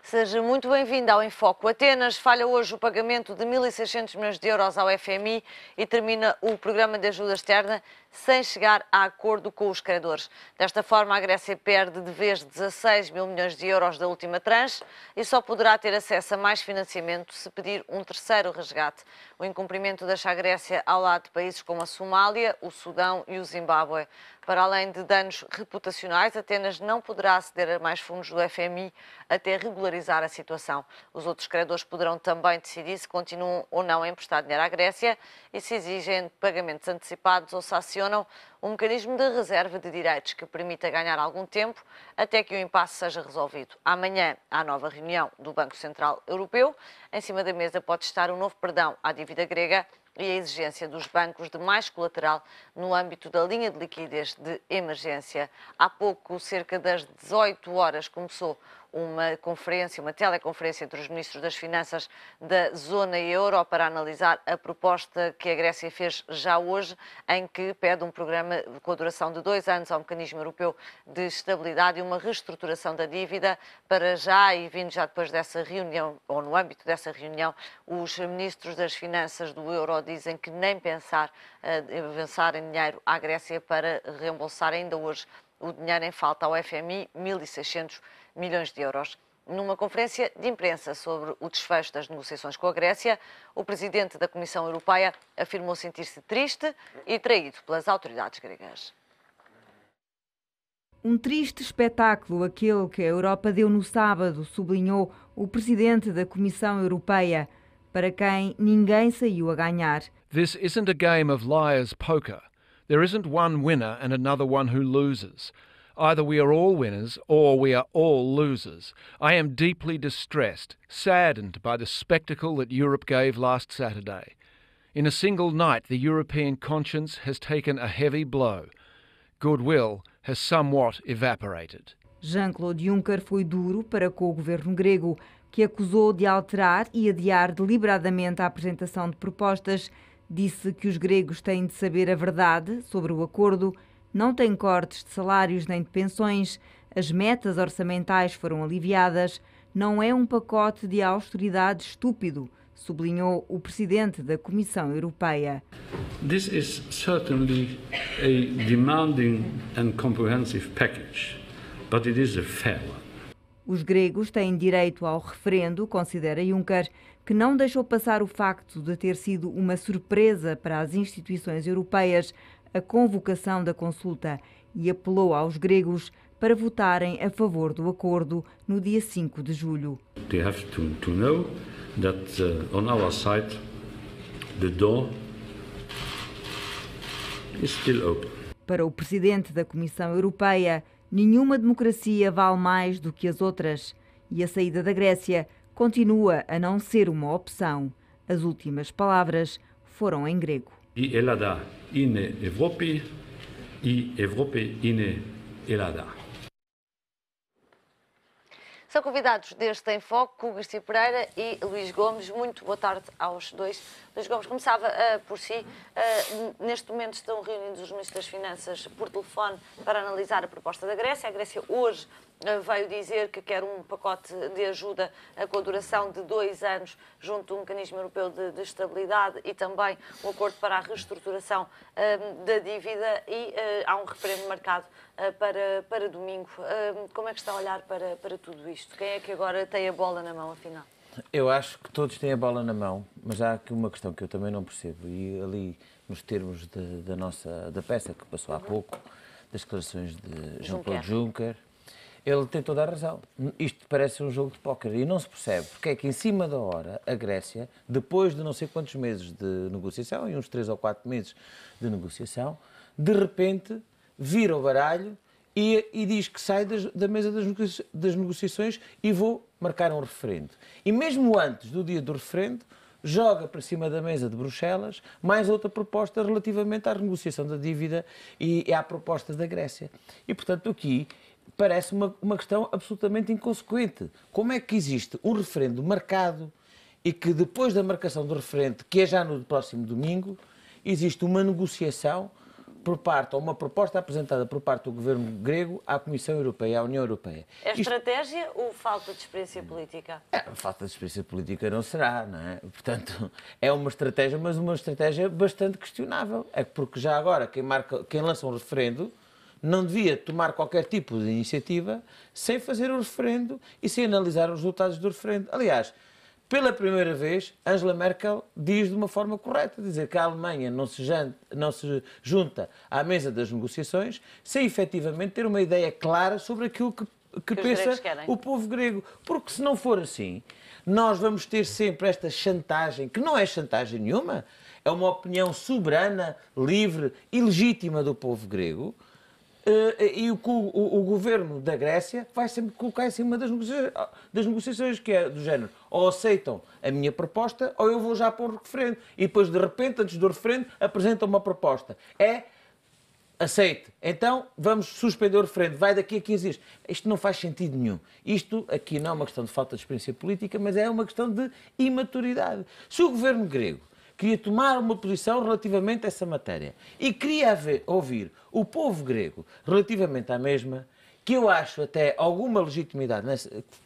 Seja muito bem-vindo ao Enfoco. Atenas falha hoje o pagamento de 1.600 milhões de euros ao FMI e termina o programa de ajuda externa sem chegar a acordo com os credores. Desta forma, a Grécia perde de vez 16 mil milhões de euros da última tranche e só poderá ter acesso a mais financiamento se pedir um terceiro resgate. O incumprimento deixa a Grécia ao lado de países como a Somália, o Sudão e o Zimbábue. Para além de danos reputacionais, Atenas não poderá aceder a mais fundos do FMI até regularizar a situação. Os outros credores poderão também decidir se continuam ou não a emprestar dinheiro à Grécia e se exigem pagamentos antecipados ou se acionam um mecanismo de reserva de direitos que permita ganhar algum tempo até que o impasse seja resolvido. Amanhã há nova reunião do Banco Central Europeu. Em cima da mesa pode estar um novo perdão à dívida grega e a exigência dos bancos de mais colateral no âmbito da linha de liquidez de emergência. Há pouco, cerca das 18 horas, começou uma teleconferência entre os ministros das Finanças da zona euro para analisar a proposta que a Grécia fez já hoje, em que pede um programa com a duração de 2 anos ao Mecanismo Europeu de Estabilidade e uma reestruturação da dívida. Para já, e vindo já depois dessa reunião, ou no âmbito dessa reunião, os ministros das Finanças do euro dizem que nem pensar avançar em dinheiro à Grécia para reembolsar ainda hoje o dinheiro em falta ao FMI, 1.600 milhões de euros. Numa conferência de imprensa sobre o desfecho das negociações com a Grécia, o presidente da Comissão Europeia afirmou sentir-se triste e traído pelas autoridades gregas. Um triste espetáculo aquele que a Europa deu no sábado, sublinhou o presidente da Comissão Europeia, para quem ninguém saiu a ganhar. This isn't a game of liar's poker. There isn't one winner and another one who loses. Either we are all winners or we are all losers. I am deeply distressed, saddened by the spectacle that Europe gave last Saturday. In a single night, the European conscience has taken a heavy blow. Goodwill has somewhat evaporated. Jean-Claude Juncker foi duro para com o governo grego, que acusou de alterar e adiar deliberadamente a apresentação de propostas. Disse que os gregos têm de saber a verdade sobre o acordo, não têm cortes de salários nem de pensões, as metas orçamentais foram aliviadas, não é um pacote de austeridade estúpido, sublinhou o presidente da Comissão Europeia. This is certainly a demanding and comprehensive package, but it is a fair one. Os gregos têm direito ao referendo, considera Juncker, que não deixou passar o facto de ter sido uma surpresa para as instituições europeias a convocação da consulta e apelou aos gregos para votarem a favor do acordo no dia 5 de julho. They have to know that on our side the door is still open. Para o presidente da Comissão Europeia, nenhuma democracia vale mais do que as outras e a saída da Grécia continua a não ser uma opção. As últimas palavras foram em grego. Η Ελλάδα είναι Ευρώπη, η Ευρώπη είναι Ελλάδα. São convidados deste Enfoque, Cristi Pereira e Luís Gomes. Muito boa tarde aos dois. Luís Gomes, começava por si. Neste momento estão reunidos os ministros das Finanças por telefone para analisar a proposta da Grécia. A Grécia hoje veio dizer que quer um pacote de ajuda com a duração de 2 anos junto do Mecanismo Europeu de Estabilidade e também um acordo para a reestruturação da dívida e há um referendo marcado para domingo. Como é que está a olhar para tudo isto? Quem é que agora tem a bola na mão, afinal? Eu acho que todos têm a bola na mão, mas há aqui uma questão que eu também não percebo e ali nos termos da peça que passou há pouco, das declarações de Jean-Claude Juncker, ele tem toda a razão. Isto parece um jogo de póquer e não se percebe porque é que em cima da hora a Grécia, depois de não sei quantos meses de negociação, e uns 3 ou 4 meses de negociação, de repente vira o baralho e diz que sai da mesa das negociações e vou marcar um referendo. E mesmo antes do dia do referendo, joga para cima da mesa de Bruxelas mais outra proposta relativamente à renegociação da dívida e à proposta da Grécia. E, portanto, aqui parece uma questão absolutamente inconsequente. Como é que existe um referendo marcado e que depois da marcação do referendo, que é já no próximo domingo, existe uma negociação por parte, ou uma proposta apresentada por parte do governo grego à Comissão Europeia, à União Europeia. É estratégia ou falta de experiência política? Falta de experiência política não será, não é? Portanto, é uma estratégia, mas uma estratégia bastante questionável. É porque já agora quem lança um referendo não devia tomar qualquer tipo de iniciativa sem fazer o referendo e sem analisar os resultados do referendo. Aliás, pela primeira vez, Angela Merkel diz de uma forma correta, dizer que a Alemanha não se junta à mesa das negociações sem efetivamente ter uma ideia clara sobre aquilo que pensa o povo grego. Porque se não for assim, nós vamos ter sempre esta chantagem, que não é chantagem nenhuma, é uma opinião soberana, livre e legítima do povo grego, e o governo da Grécia vai sempre colocar em cima das negociações, que é do género, ou aceitam a minha proposta, ou eu vou já para o referendo. E depois, de repente, antes do referendo, apresentam uma proposta. Aceite. Então, vamos suspender o referendo. Vai daqui a 15 dias. Isto não faz sentido nenhum. Isto aqui não é uma questão de falta de experiência política, mas é uma questão de imaturidade. Se o governo grego queria tomar uma posição relativamente a essa matéria e queria ouvir o povo grego relativamente à mesma, que eu acho até alguma legitimidade,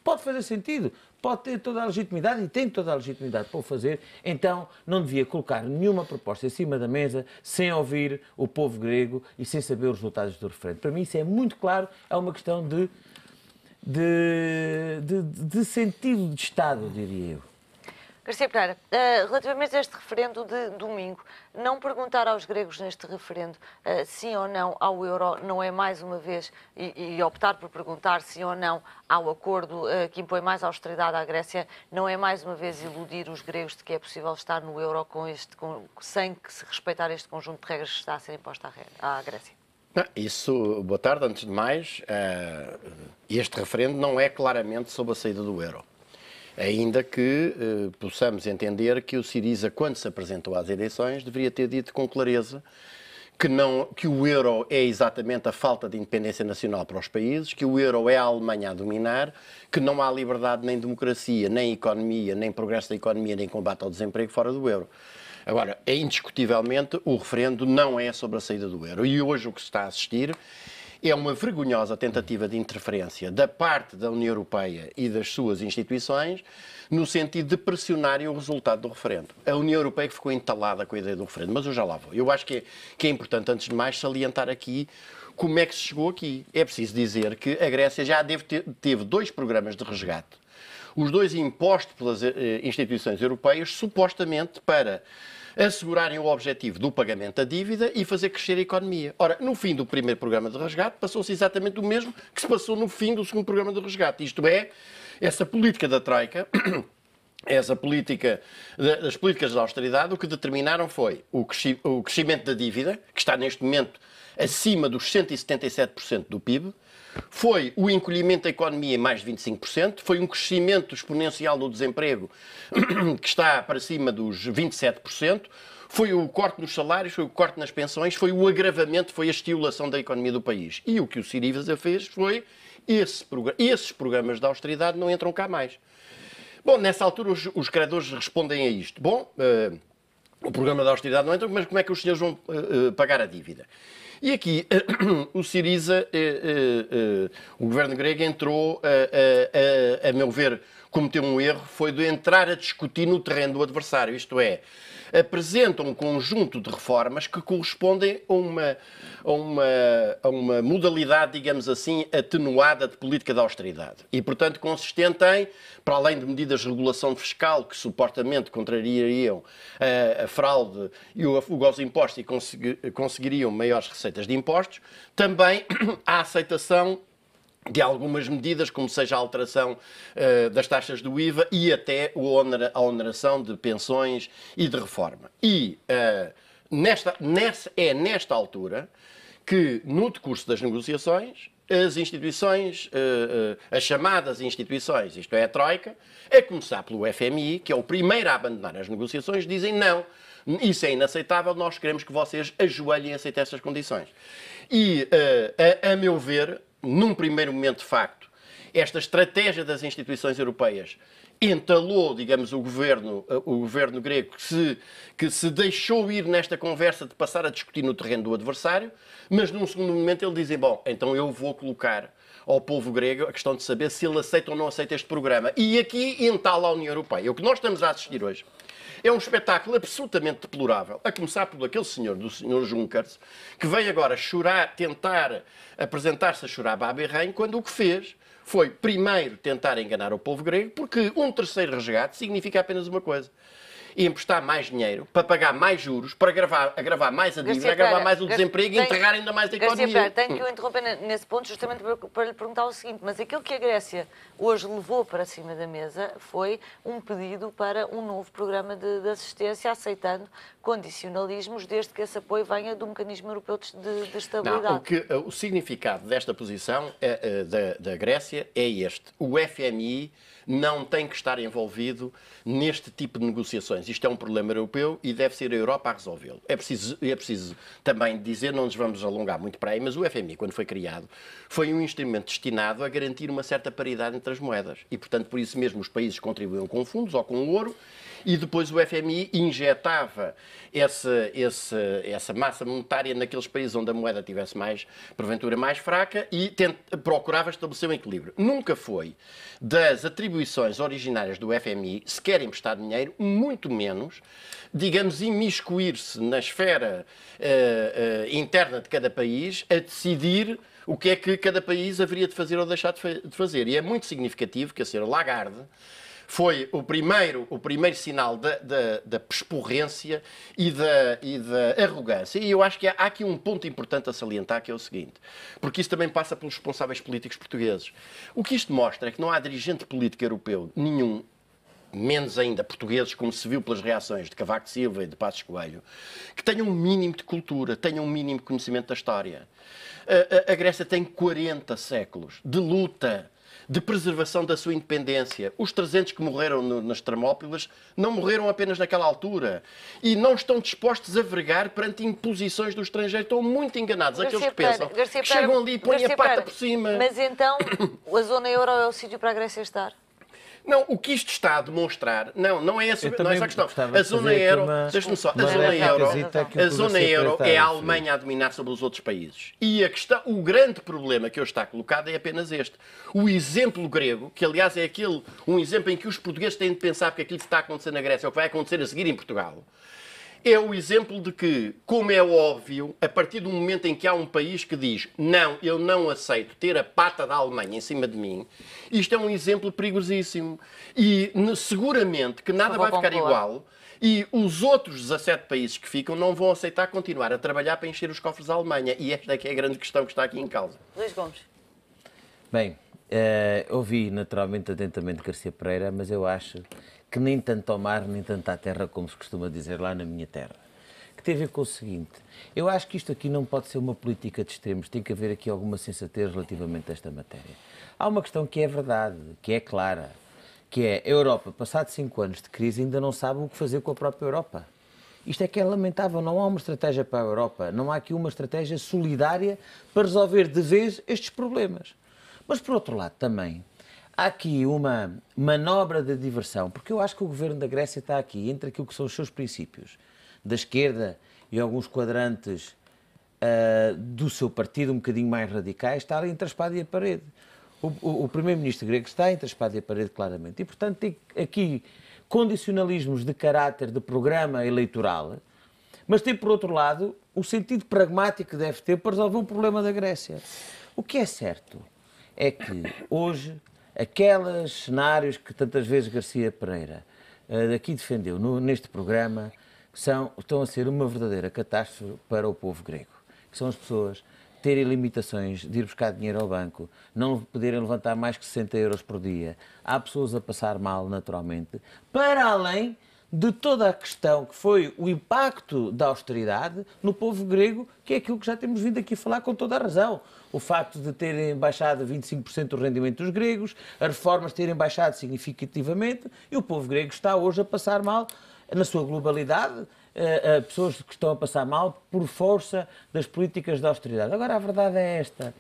pode fazer sentido, pode ter toda a legitimidade e tem toda a legitimidade para o fazer, então não devia colocar nenhuma proposta em cima da mesa sem ouvir o povo grego e sem saber os resultados do referendo. Para mim isso é muito claro, é uma questão de sentido de Estado, diria eu. Garcia Pereira, relativamente a este referendo de domingo, não perguntar aos gregos neste referendo sim ou não ao euro não é mais uma vez, e optar por perguntar sim ou não ao acordo que impõe mais austeridade à Grécia, não é mais uma vez iludir os gregos de que é possível estar no euro sem que se respeitar este conjunto de regras que está a ser imposto à Grécia? Isso, boa tarde, antes de mais, este referendo não é claramente sobre a saída do euro. Ainda que possamos entender que o Syriza, quando se apresentou às eleições, deveria ter dito com clareza que o euro é exatamente a falta de independência nacional para os países, que o euro é a Alemanha a dominar, que não há liberdade nem democracia, nem economia, nem progresso da economia, nem combate ao desemprego fora do euro. Agora, indiscutivelmente, o referendo não é sobre a saída do euro. E hoje o que se está a assistir é uma vergonhosa tentativa de interferência da parte da União Europeia e das suas instituições no sentido de pressionarem o resultado do referendo. A União Europeia que ficou entalada com a ideia do referendo, mas eu já lá vou. Eu acho que é importante, antes de mais, salientar aqui como é que se chegou aqui. É preciso dizer que a Grécia já teve 2 programas de resgate, os 2 impostos pelas instituições europeias, supostamente para assegurarem o objetivo do pagamento da dívida e fazer crescer a economia. Ora, no fim do primeiro programa de resgate, passou-se exatamente o mesmo que se passou no fim do segundo programa de resgate. Isto é, essa política da Troika, essa política das políticas de austeridade, o que determinaram foi o crescimento da dívida, que está neste momento acima dos 177% do PIB, foi o encolhimento da economia em mais de 25%, foi um crescimento exponencial do desemprego que está para cima dos 27%, foi o corte nos salários, foi o corte nas pensões, foi o agravamento, foi a estimulação da economia do país. E o que o Syriza fez foi, esses programas de austeridade não entram cá mais. Bom, nessa altura os credores respondem a isto. Bom, o programa de austeridade não entra, mas como é que os senhores vão pagar a dívida? E aqui o Syriza, o governo grego entrou, a meu ver, cometeu um erro, foi de entrar a discutir no terreno do adversário, isto é, apresenta um conjunto de reformas que correspondem a uma modalidade, digamos assim, atenuada de política de austeridade. E, portanto, consistente em, para além de medidas de regulação fiscal que supostamente contrariariam a fraude e o afugo aos impostos e conseguiriam maiores receitas de impostos, também a aceitação de algumas medidas, como seja a alteração das taxas do IVA e até a oneração de pensões e de reforma. E nesta altura que, no decurso das negociações, as instituições, as chamadas instituições, isto é, a Troika, a começar pelo FMI, que é o primeiro a abandonar as negociações, dizem não, isso é inaceitável, nós queremos que vocês ajoelhem a aceitar estas condições. E, a meu ver, num primeiro momento, de facto, esta estratégia das instituições europeias entalou, digamos, o governo grego que se deixou ir nesta conversa de passar a discutir no terreno do adversário, mas num segundo momento ele dizem, bom, então eu vou colocar ao povo grego a questão de saber se ele aceita ou não aceita este programa. E aqui entala a União Europeia. O que nós estamos a assistir hoje é um espetáculo absolutamente deplorável, a começar por aquele senhor, do senhor Juncker, que veio agora chorar, tentar apresentar-se a chorar Babelheim, quando o que fez foi, primeiro, tentar enganar o povo grego, porque um terceiro resgate significa apenas uma coisa: emprestar mais dinheiro, para pagar mais juros, para agravar mais a dívida, agravar mais o desemprego e entregar ainda mais a economia. Garcia Pereira, tenho que o interromper nesse ponto justamente para lhe perguntar o seguinte, mas aquilo que a Grécia hoje levou para cima da mesa foi um pedido para um novo programa de assistência, aceitando condicionalismos, desde que esse apoio venha do mecanismo europeu de estabilidade. Não, o significado desta posição da Grécia é este: o FMI não tem que estar envolvido neste tipo de negociações. Isto é um problema europeu e deve ser a Europa a resolvê-lo. É preciso também dizer, não nos vamos alongar muito para aí, mas o FMI, quando foi criado, foi um instrumento destinado a garantir uma certa paridade entre as moedas. E, portanto, por isso mesmo os países contribuíam com fundos ou com ouro, e depois o FMI injetava essa massa monetária naqueles países onde a moeda estivesse porventura mais fraca, e procurava estabelecer um equilíbrio. Nunca foi das atribuições originárias do FMI sequer emprestar dinheiro, muito menos, digamos, imiscuir-se na esfera interna de cada país a decidir o que é que cada país haveria de fazer ou deixar de fazer. E é muito significativo que a senhora Lagarde foi o primeiro sinal da pesporrência e da arrogância. E eu acho que há aqui um ponto importante a salientar, que é o seguinte, porque isso também passa pelos responsáveis políticos portugueses. O que isto mostra é que não há dirigente político europeu nenhum, menos ainda portugueses, como se viu pelas reações de Cavaco Silva e de Passos Coelho, que tenham um mínimo de cultura, tenham um mínimo de conhecimento da história. A Grécia tem 40 séculos de luta, de preservação da sua independência. Os 300 que morreram nas Termópilas não morreram apenas naquela altura. E não estão dispostos a vergar perante imposições do estrangeiro. Estão muito enganados. Aqueles que pensam que chegam ali e põem a pata por cima. Mas então, a zona euro é o sítio para a Grécia estar? Não, o que isto está a demonstrar, não é essa a questão. A zona euro, deixa-me só, a zona euro é a Alemanha a dominar sobre os outros países. E o grande problema que hoje está colocado é apenas este. O exemplo grego, que aliás é um exemplo em que os portugueses têm de pensar que aquilo que está a acontecer na Grécia é o que vai acontecer a seguir em Portugal. É o exemplo de que, como é óbvio, a partir do momento em que há um país que diz não, eu não aceito ter a pata da Alemanha em cima de mim, isto é um exemplo perigosíssimo. E seguramente que nada vai ficar igual, e os outros 17 países que ficam não vão aceitar continuar a trabalhar para encher os cofres da Alemanha. E esta é que é a grande questão que está aqui em causa. Luís Gomes. Bem, ouvi naturalmente atentamente Garcia Pereira, mas eu acho que nem tanto ao mar, nem tanto à terra, como se costuma dizer lá na minha terra. Que tem a ver com o seguinte: eu acho que isto aqui não pode ser uma política de extremos, tem que haver aqui alguma sensatez relativamente a esta matéria. Há uma questão que é verdade, que é clara, que é a Europa, passados 5 anos de crise, ainda não sabe o que fazer com a própria Europa. Isto é que é lamentável, não há uma estratégia para a Europa, não há aqui uma estratégia solidária para resolver de vez estes problemas. Mas, por outro lado, também há aqui uma manobra de diversão, porque eu acho que o governo da Grécia está aqui, entre aquilo que são os seus princípios, da esquerda e alguns quadrantes do seu partido um bocadinho mais radicais, está ali entre a espada e a parede. O primeiro-ministro grego está entre a espada e a parede, claramente. E, portanto, tem aqui condicionalismos de caráter de programa eleitoral, mas tem, por outro lado, o sentido pragmático que deve ter para resolver o problema da Grécia. O que é certo é que hoje aqueles cenários que tantas vezes Garcia Pereira aqui defendeu neste programa estão a ser uma verdadeira catástrofe para o povo grego. Que são as pessoas terem limitações de ir buscar dinheiro ao banco, não poderem levantar mais que 60 euros por dia. Há pessoas a passar mal, naturalmente, para além de toda a questão que foi o impacto da austeridade no povo grego, que é aquilo que já temos vindo aqui a falar com toda a razão. O facto de terem baixado 25% o rendimento dos gregos, as reformas terem baixado significativamente, e o povo grego está hoje a passar mal na sua globalidade, pessoas que estão a passar mal por força das políticas de austeridade. Agora, a verdade é esta.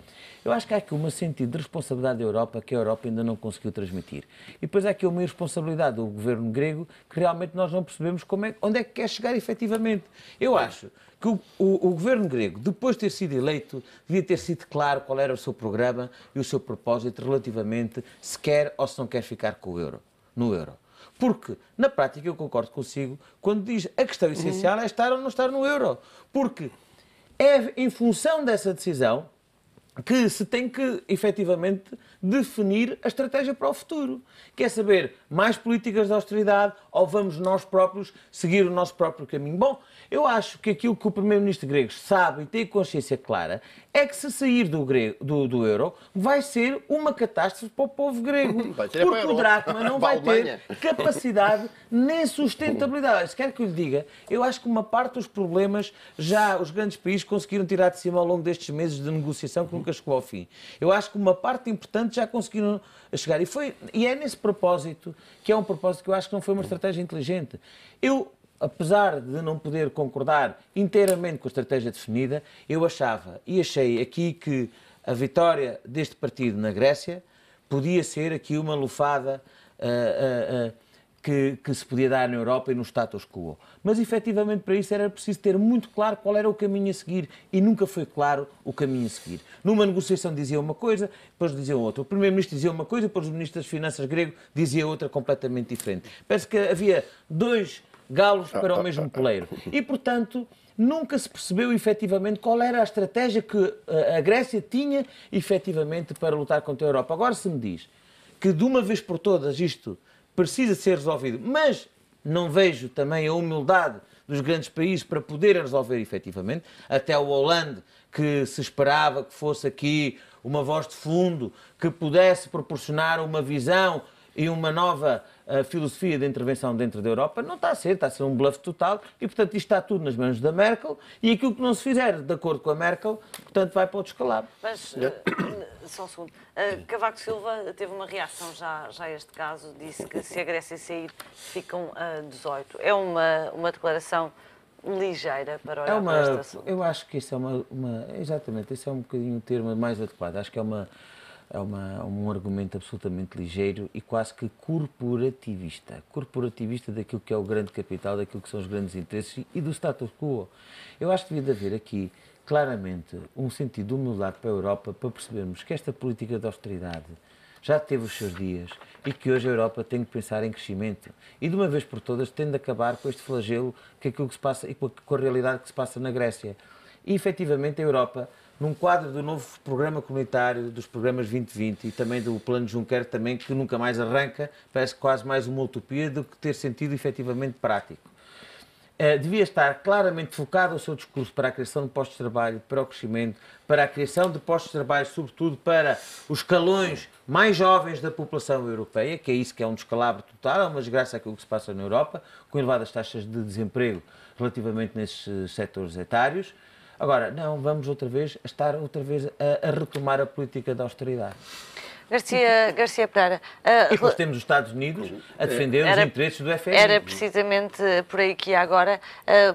Eu acho que há aqui um sentido de responsabilidade da Europa que a Europa ainda não conseguiu transmitir. E depois há aqui uma irresponsabilidade do governo grego que realmente nós não percebemos onde é que quer chegar efetivamente. Eu acho que o governo grego, depois de ter sido eleito, devia ter sido claro qual era o seu programa e o seu propósito relativamente se quer ou se não quer ficar com o euro, no euro. Porque, na prática, eu concordo consigo quando diz a questão essencial é estar ou não estar no euro. Porque é em função dessa decisão que se tem que, efetivamente, definir a estratégia para o futuro. Quer saber mais políticas de austeridade ou vamos nós próprios seguir o nosso próprio caminho? Bom, eu acho que aquilo que o primeiro-ministro grego sabe e tem consciência clara é que se sair do euro vai ser uma catástrofe para o povo grego. Porque o dracma não vai ter capacidade nem sustentabilidade. Se quer que eu lhe diga, eu acho que uma parte dos problemas já os grandes países conseguiram tirar de cima ao longo destes meses de negociação que nunca chegou ao fim. Eu acho que uma parte importante já conseguiram chegar. E é nesse propósito, que é um propósito que eu acho que não foi uma estratégia inteligente. Eu, apesar de não poder concordar inteiramente com a estratégia definida, eu achava e achei aqui que a vitória deste partido na Grécia podia ser aqui uma lufada que se podia dar na Europa e no status quo. Mas, efetivamente, para isso era preciso ter muito claro qual era o caminho a seguir e nunca foi claro o caminho a seguir. Numa negociação dizia uma coisa, depois dizia outra. O primeiro-ministro dizia uma coisa, depois o ministro das Finanças grego dizia outra completamente diferente. Parece que havia dois galos para o mesmo poleiro. E, portanto, nunca se percebeu efetivamente qual era a estratégia que a Grécia tinha efetivamente para lutar contra a Europa. Agora, se me diz que de uma vez por todas isto precisa ser resolvido, mas não vejo também a humildade dos grandes países para poderem resolver efetivamente, até o Hollande, que se esperava que fosse aqui uma voz de fundo, que pudesse proporcionar uma visão e uma nova filosofia de intervenção dentro da Europa, não está a ser um bluff total e, portanto, isto está tudo nas mãos da Merkel e aquilo que não se fizer de acordo com a Merkel, portanto, vai para o descalabro. Mas, só um segundo, Cavaco Silva teve uma reação já a este caso, disse que se a Grécia sair, ficam a 18. É uma declaração ligeira para olhar para este assunto. Eu acho que isso é exatamente, esse é um bocadinho o termo mais adequado. Acho que é um argumento absolutamente ligeiro e quase que corporativista daquilo que é o grande capital, daquilo que são os grandes interesses e do status quo. Eu acho que devia haver aqui, claramente, um sentido de humildade para a Europa para percebermos que esta política de austeridade já teve os seus dias e que hoje a Europa tem que pensar em crescimento e, de uma vez por todas, tem de acabar com este flagelo que aquilo que se passa e com a realidade que se passa na Grécia. E, efetivamente, a Europa, num quadro do novo programa comunitário, dos programas 2020 e também do plano Juncker, também, que nunca mais arranca, parece quase mais uma utopia do que ter sentido efetivamente prático. Devia estar claramente focado o seu discurso para a criação de postos de trabalho, para o crescimento, para a criação de postos de trabalho, sobretudo para os escalões mais jovens da população europeia, que é isso que é um descalabro total, é uma desgraça aquilo que se passa na Europa, com elevadas taxas de desemprego relativamente nesses setores etários. Agora, não, vamos estar outra vez a retomar a política de austeridade. Garcia Pereira. E depois temos os Estados Unidos a defender os interesses do FMI. Era precisamente por aí que ia agora.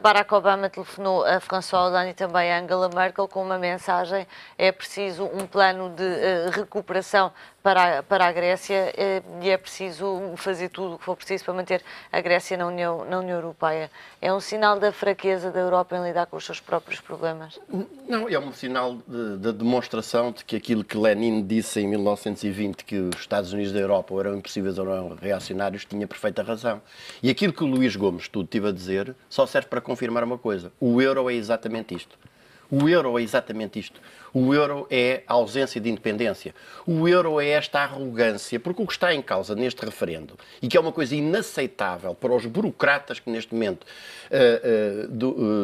Barack Obama telefonou a François Hollande e também a Angela Merkel com uma mensagem: é preciso um plano de recuperação para a Grécia e é preciso fazer tudo o que for preciso para manter a Grécia na União Europeia. É um sinal da fraqueza da Europa em lidar com os seus próprios problemas? Não, é um sinal de demonstração de que aquilo que Lenin disse em 1920, que os Estados Unidos da Europa eram impossíveis ou eram reacionários, tinha perfeita razão. E aquilo que o Luís Gomes tudo estive a dizer só serve para confirmar uma coisa: o euro é exatamente isto. O euro é exatamente isto. O euro é a ausência de independência. O euro é esta arrogância, porque o que está em causa neste referendo, e que é uma coisa inaceitável para os burocratas que neste momento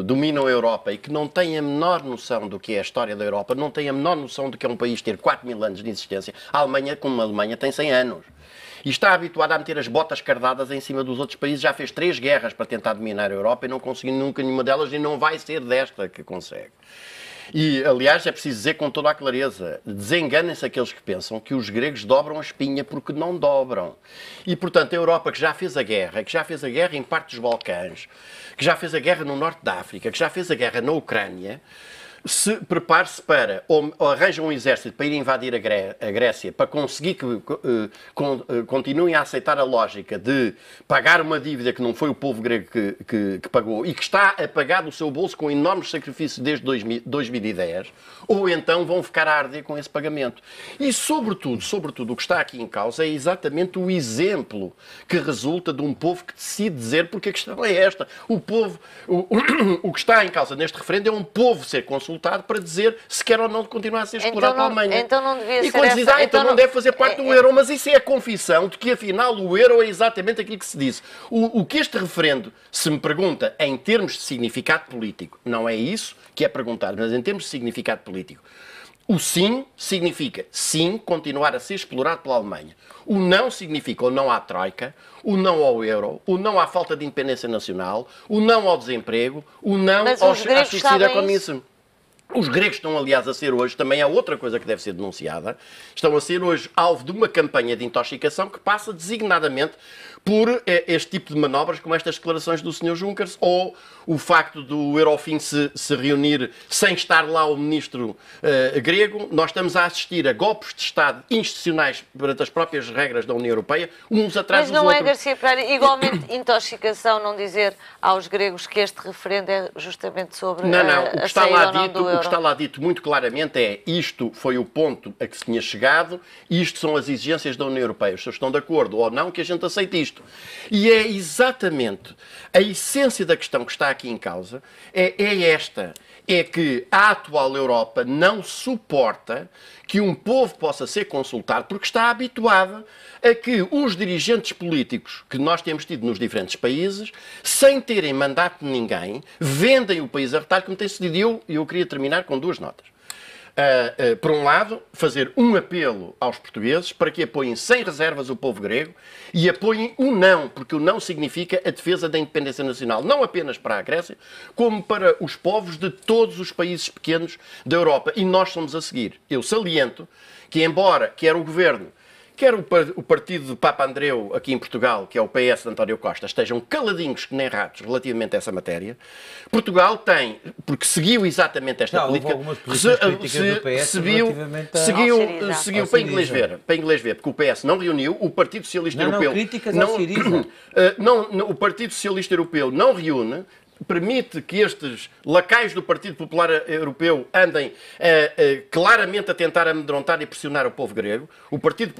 dominam a Europa e que não têm a menor noção do que é a história da Europa, não têm a menor noção do que é um país ter 4.000 anos de existência. A Alemanha, como a Alemanha, tem 100 anos. E está habituado a meter as botas cardadas em cima dos outros países. Já fez 3 guerras para tentar dominar a Europa e não conseguiu nunca nenhuma delas e não vai ser desta que consegue. E, aliás, é preciso dizer com toda a clareza, desenganem-se aqueles que pensam que os gregos dobram a espinha porque não dobram. E, portanto, a Europa que já fez a guerra em parte dos Balcãs, que já fez a guerra no norte da África, que já fez a guerra na Ucrânia, se prepare-se para, ou arranja um exército para ir invadir a Grécia, para conseguir que continuem a aceitar a lógica de pagar uma dívida que não foi o povo grego que pagou e que está a pagar do seu bolso com enormes sacrifícios desde 2010, ou então vão ficar a arder com esse pagamento. E, sobretudo, o que está aqui em causa é exatamente o exemplo que resulta de um povo que decide dizer, porque a questão é esta, o que está em causa neste referendo é um povo ser consultado para dizer se quer ou não continuar a ser explorado pela Alemanha. Então não devia e ser quando se diz, então não deve fazer parte do euro, mas isso é a confissão de que afinal o euro é exatamente aquilo que se disse. O que este referendo se me pergunta em termos de significado político, não é isso que é perguntado, mas em termos de significado político, o sim significa sim continuar a ser explorado pela Alemanha. O não significa o não à troika, o não ao euro, o não à falta de independência nacional, o não ao desemprego, o não à asfixia da economia. Os gregos estão, aliás, a ser hoje, também é outra coisa que deve ser denunciada, estão a ser hoje alvo de uma campanha de intoxicação que passa designadamente por este tipo de manobras, como estas declarações do Sr. Juncker, ou o facto do Eurofin se reunir sem estar lá o ministro grego. Nós estamos a assistir a golpes de Estado institucionais perante as próprias regras da União Europeia, uns atrás dos outros. Mas não é, Garcia Pereira, igualmente intoxicação não dizer aos gregos que este referendo é justamente sobre a saída ou não do euro? O que está lá dito muito claramente é isto foi o ponto a que se tinha chegado, isto são as exigências da União Europeia. Os senhores estão de acordo ou não que a gente aceite isto. E é exatamente a essência da questão que está aqui em causa é esta. É que a atual Europa não suporta que um povo possa ser consultado porque está habituada a que os dirigentes políticos que nós temos tido nos diferentes países, sem terem mandato de ninguém, vendem o país a retalho como tem sucedido. Eu queria terminar com duas notas. Por um lado, fazer um apelo aos portugueses para que apoiem sem reservas o povo grego e apoiem o não, porque o não significa a defesa da independência nacional, não apenas para a Grécia, como para os povos de todos os países pequenos da Europa. E nós somos a seguir. Eu saliento que, embora quer o governo, quer o partido de Papa Andreu aqui em Portugal, que é o PS de António Costa, estejam caladinhos que nem ratos relativamente a essa matéria, Portugal tem, porque seguiu exatamente esta política, seguiu para inglês ver, porque o PS não reuniu, o Partido Socialista Europeu... o Partido Socialista Europeu não reúne, permite que estes lacaios do Partido Popular Europeu andem claramente a tentar amedrontar e pressionar o povo grego. O Partido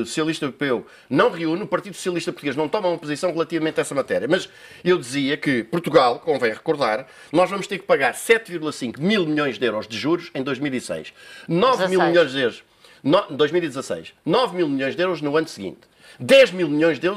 Socialista Europeu não reúne, o Partido Socialista Português não toma uma posição relativamente a essa matéria. Mas eu dizia que Portugal, convém recordar, nós vamos ter que pagar 7,5 mil milhões de euros de juros em 2016. 9 mil milhões de euros... 2016. 9 mil milhões de euros no ano seguinte. 10 mil milhões de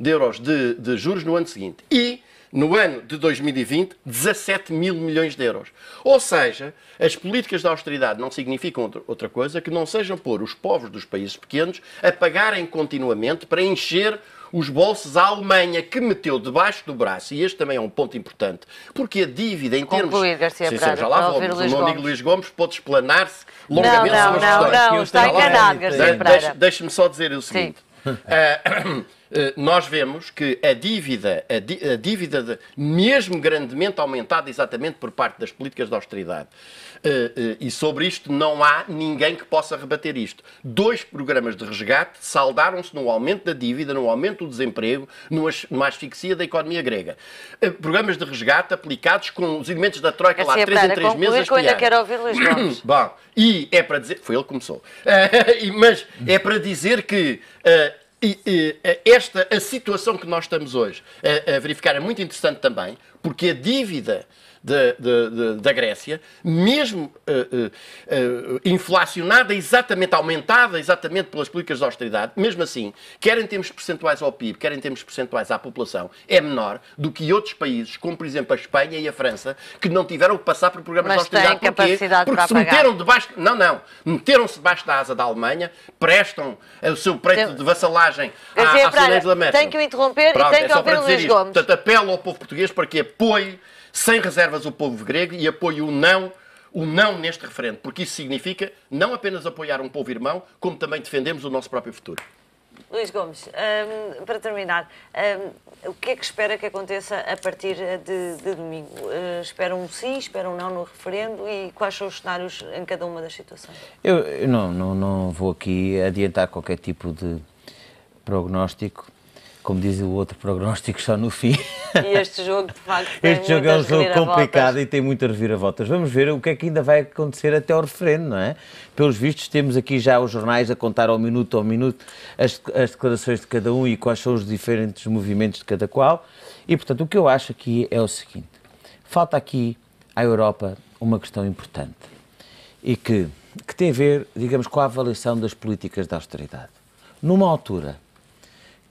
euros de juros no ano seguinte. E, no ano de 2020, 17 mil milhões de euros. Ou seja, as políticas de austeridade não significam outra coisa que não sejam pôr os povos dos países pequenos a pagarem continuamente para encher os bolsos à Alemanha, que meteu debaixo do braço, e este também é um ponto importante, porque a dívida em termos... Garcia Pereira, já lá vamos, o meu amigo Luís Gomes pode explanar-se longamente sobre as questões. Não, está enganado, Garcia Pereira. Deixe-me só dizer o seguinte. Nós vemos que a dívida mesmo grandemente aumentada exatamente por parte das políticas de austeridade, e sobre isto não há ninguém que possa rebater isto. 2 programas de resgate saldaram-se no aumento da dívida, no aumento do desemprego, numa asfixia da economia grega. Programas de resgate aplicados com os elementos da Troika lá 3 em 3 meses. Eu ainda quero ouvir Luís Gomes. Bom, e é para dizer... Foi ele que começou. Mas é para dizer que... a situação que nós estamos hoje a verificar é muito interessante também, porque a dívida da Grécia, mesmo inflacionada, exatamente aumentada, exatamente pelas políticas de austeridade, mesmo assim, quer em termos percentuais ao PIB, quer em termos percentuais à população, é menor do que outros países, como por exemplo a Espanha e a França, que não tiveram que passar por programas de austeridade. Porque se meteram debaixo... meteram-se debaixo da asa da Alemanha, prestam o seu preço de vassalagem à Cidade da Merkel. Tenho que o interromper e tenho que ouvir o Luís Gomes. Portanto, apelo ao povo português para que apoie sem reservas o povo grego e apoie o não neste referendo, porque isso significa não apenas apoiar um povo irmão, como também defendemos o nosso próprio futuro. Luís Gomes, para terminar, o que é que espera que aconteça a partir de domingo? Espera um sim, espera um não no referendo e quais são os cenários em cada uma das situações? Eu não vou aqui adiantar qualquer tipo de prognóstico. Como diz o outro, prognóstico só no fim. E este jogo, de facto, tem Este jogo é um jogo reviravoltas. complicado e tem muitas reviravoltas. Vamos ver o que é que ainda vai acontecer até ao referendo, não é? Pelos vistos, temos aqui já os jornais a contar ao minuto as declarações de cada um e quais são os diferentes movimentos de cada qual. E, portanto, o que eu acho aqui é o seguinte. Falta aqui à Europa uma questão importante e que tem a ver, digamos, com a avaliação das políticas de austeridade. Numa altura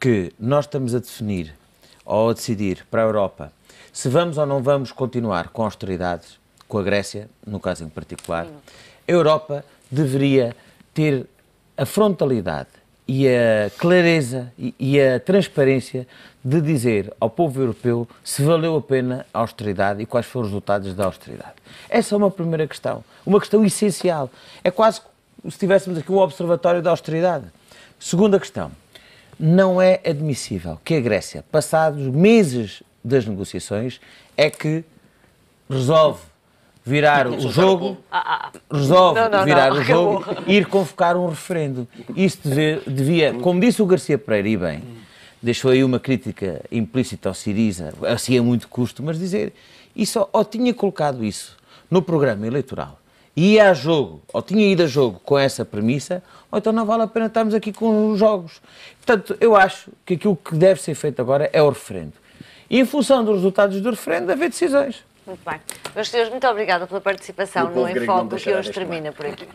que nós estamos a definir ou a decidir para a Europa se vamos ou não vamos continuar com austeridades, com a Grécia, no caso em particular, a Europa deveria ter a frontalidade e a clareza e a transparência de dizer ao povo europeu se valeu a pena a austeridade e quais foram os resultados da austeridade. Essa é uma primeira questão, uma questão essencial. É quase como se tivéssemos aqui um observatório da austeridade. Segunda questão. Não é admissível que a Grécia, passados meses das negociações, é que resolve virar o jogo, e ir convocar um referendo. Isso devia, como disse o Garcia Pereira, e bem, deixou aí uma crítica implícita ao Syriza, assim a muito custo, mas dizer, isso ou tinha colocado isso no programa eleitoral, ia a jogo, ou tinha ido a jogo com essa premissa, ou então não vale a pena estarmos aqui com os jogos. Portanto, eu acho que aquilo que deve ser feito agora é o referendo. E em função dos resultados do referendo, haver decisões. Muito bem. Meus senhores, muito obrigada pela participação no Enfoque, que hoje termina por aqui.